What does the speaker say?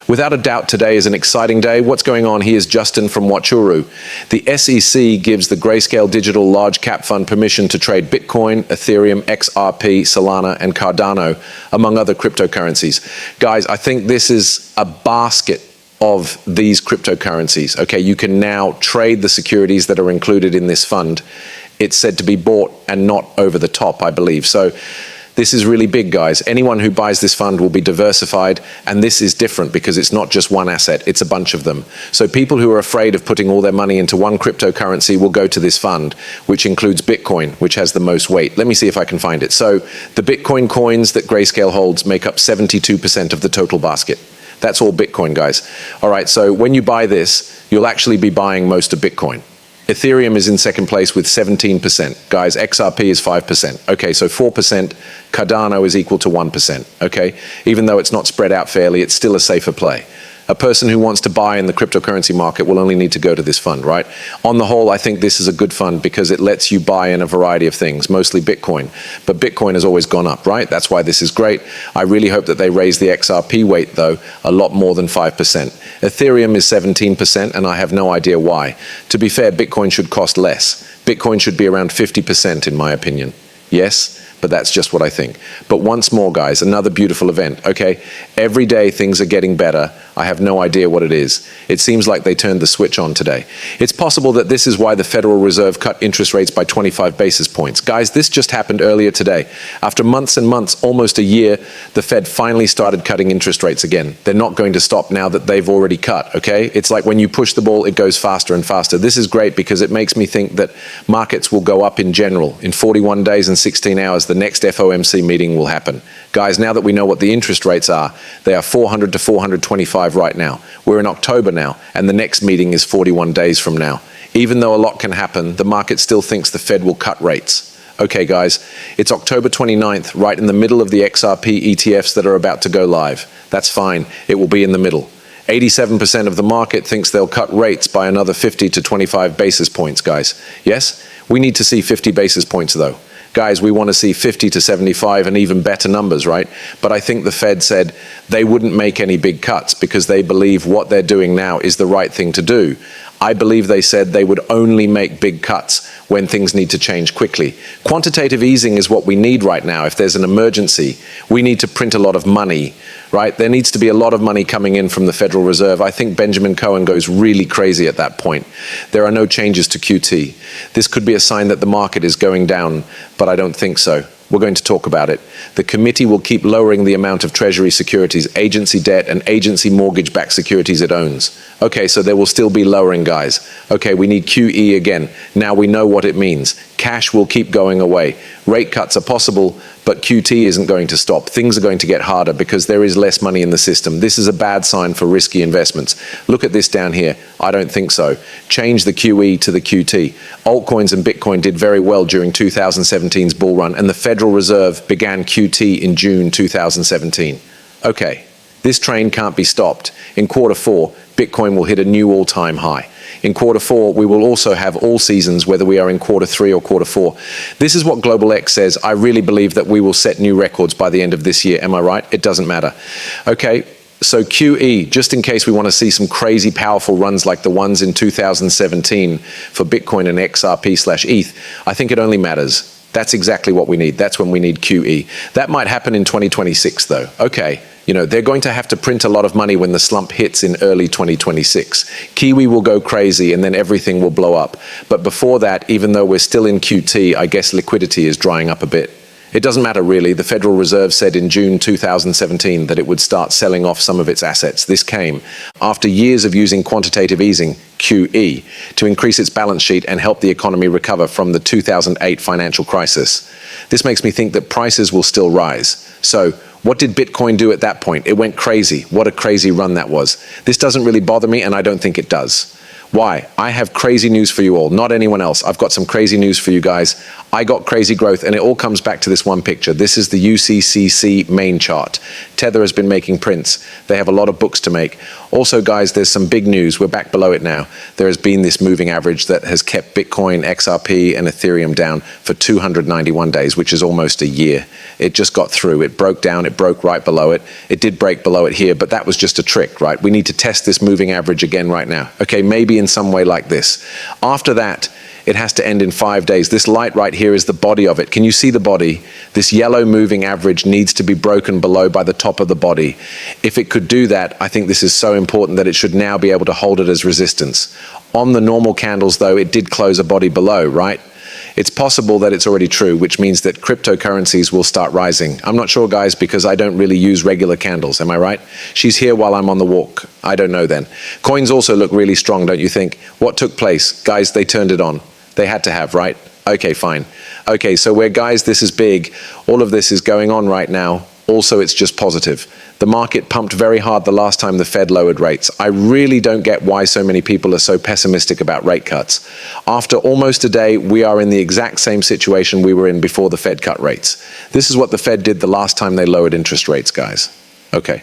Without a doubt, today is an exciting day. What's going on? Here's Justin from Wachuru. The SEC gives the Grayscale Digital Large Cap Fund permission to trade Bitcoin, Ethereum, XRP, Solana, and Cardano, among other cryptocurrencies. Guys, I think this is a basket of these cryptocurrencies. Okay, you can now trade the securities that are included in this fund. It's said to be bought and not over the top, I believe. So this is really big, guys. Anyone who buys this fund will be diversified, and this is different because it's not just one asset, it's a bunch of them. So people who are afraid of putting all their money into one cryptocurrency will go to this fund, which includes Bitcoin, which has the most weight. Let me see if I can find it. So the Bitcoin coins that Grayscale holds make up 72% of the total basket. That's all Bitcoin, guys. All right, so when you buy this, you'll actually be buying most of Bitcoin. Ethereum is in second place with 17%. Guys, XRP is 5%. Okay, so 4%. Cardano is equal to 1%. Okay, even though it's not spread out fairly, it's still a safer play. A person who wants to buy in the cryptocurrency market will only need to go to this fund, right? On the whole, I think this is a good fund because it lets you buy in a variety of things, mostly Bitcoin. But Bitcoin has always gone up, right? That's why this is great. I really hope that they raise the XRP weight, though, a lot more than 5%. Ethereum is 17%, and I have no idea why. To be fair, Bitcoin should cost less. Bitcoin should be around 50%, in my opinion. Yes, but that's just what I think. But once more, guys, another beautiful event, okay? Every day things are getting better. I have no idea what it is. It seems like they turned the switch on today. It's possible that this is why the Federal Reserve cut interest rates by 25 basis points. Guys, this just happened earlier today. After months and months, almost a year, the Fed finally started cutting interest rates again. They're not going to stop now that they've already cut, okay? It's like when you push the ball, it goes faster and faster. This is great because it makes me think that markets will go up in general. In 41 days and 16 hours, the next FOMC meeting will happen. Guys, now that we know what the interest rates are, they are 400 to 425 right now. We're in October now, and the next meeting is 41 days from now. Even though a lot can happen, the market still thinks the Fed will cut rates. Okay, guys, it's October 29th, right in the middle of the XRP ETFs that are about to go live. That's fine. It will be in the middle. 87% of the market thinks they'll cut rates by another 50 to 25 basis points, guys. Yes? We need to see 50 basis points, though. Guys, we want to see 50 to 75 and even better numbers, right? But I think the Fed said they wouldn't make any big cuts because they believe what they're doing now is the right thing to do. I believe they said they would only make big cuts when things need to change quickly. Quantitative easing is what we need right now. If there's an emergency, we need to print a lot of money, right? There needs to be a lot of money coming in from the Federal Reserve. I think Benjamin Cohen goes really crazy at that point. There are no changes to QT. This could be a sign that the market is going down, but I don't think so. We're going to talk about it. The committee will keep lowering the amount of Treasury securities, agency debt, and agency mortgage-backed securities it owns. Okay, so there will still be lowering, guys. Okay, we need QE again. Now we know what it means. Cash will keep going away. Rate cuts are possible, but QT isn't going to stop. Things are going to get harder because there is less money in the system. This is a bad sign for risky investments. Look at this down here. I don't think so. Change the QE to the QT. Altcoins and Bitcoin did very well during 2017's bull run, and the Federal Reserve began QT in June 2017. Okay, this train can't be stopped. In quarter four, Bitcoin will hit a new all-time high. In quarter four, we will also have all seasons, whether we are in quarter three or quarter four. This is what Global X says. I really believe that we will set new records by the end of this year. Am I right? It doesn't matter. Okay, so QE, just in case we want to see some crazy powerful runs like the ones in 2017 for Bitcoin and XRP/ETH, I think it only matters. That's exactly what we need. That's when we need QE. That might happen in 2026, though. Okay, you know, they're going to have to print a lot of money when the slump hits in early 2026. Kiwi will go crazy and then everything will blow up. But before that, even though we're still in QT, I guess liquidity is drying up a bit. It doesn't matter really. The Federal Reserve said in June 2017 that it would start selling off some of its assets. This came after years of using quantitative easing, QE, to increase its balance sheet and help the economy recover from the 2008 financial crisis. This makes me think that prices will still rise. So, what did Bitcoin do at that point? It went crazy. What a crazy run that was. This doesn't really bother me, and I don't think it does. Why? I have crazy news for you all, not anyone else. I've got some crazy news for you guys. I got crazy growth, and it all comes back to this one picture. This is the UCCC main chart. Tether has been making prints. They have a lot of books to make. Also, guys, there's some big news. We're back below it now. There has been this moving average that has kept Bitcoin, XRP, and Ethereum down for 291 days, which is almost a year. It just got through. It broke down. It broke right below it. It did break below it here, but that was just a trick, right? We need to test this moving average again right now. Okay, maybe in some way like this. After that, it has to end in 5 days. This light right here is the body of it. Can you see the body? This yellow moving average needs to be broken below by the top of the body. If it could do that, I think this is so important that it should now be able to hold it as resistance. On the normal candles, though, it did close a body below, right? It's possible that it's already true, which means that cryptocurrencies will start rising. I'm not sure, guys, because I don't really use regular candles. Am I right? She's here while I'm on the walk. I don't know then. Coins also look really strong, don't you think? What took place? Guys, they turned it on. They had to have, right? Okay, fine. Okay, so guys, this is big. All of this is going on right now. Also, it's just positive. The market pumped very hard the last time the Fed lowered rates. I really don't get why so many people are so pessimistic about rate cuts. After almost a day, we are in the exact same situation we were in before the Fed cut rates. This is what the Fed did the last time they lowered interest rates, guys. Okay.